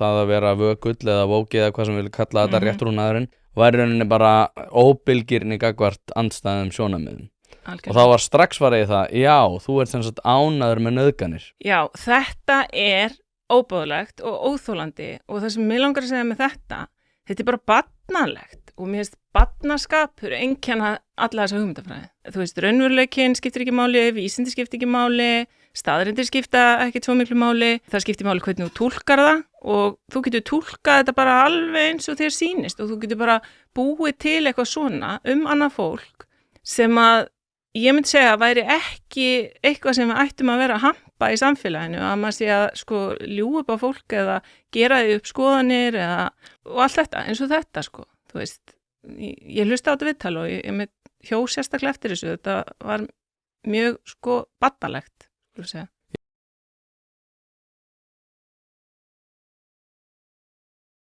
það að vera vökull eða vókið eða hvað sem við viljum kalla þetta réttrúnaðurinn var í rauninni bara óbylgirni gagnvart andstæðum sjónarmiðum. Og þá var strax farið í það, já, þú ert sem sagt ánægður með nauðganir. Já, þetta er óboðlegt og óþólandi og það sem mig langar að segja með þetta er bara barnalegt og mér finnst barnaskapur einkenna alla þessa hugmyndafræði. Þú veist, raunveruleikinn skiptir ekki máli, vísindi skiptir ekki máli, staðreyndir skipta ekki svo miklu máli, það skiptir máli hvernig þú túlkar það og þú getur túlkað þetta bara alveg eins og þér sýnist og þú getur bara búið til eitthvað svona annað fólk sem að ég myndi segja að væri ekki eitthvað sem við ættum að vera að hampa í samfélaginu, að maður sé að sko ljúga upp á fólk eða gera því upp skoðanir og allt þetta, eins og þetta sko, þú veist, ég hlusta á þetta viðtal og ég með hjó sérstaklega eftir þessu, þetta var mjög sko barnalegt, skulle segja.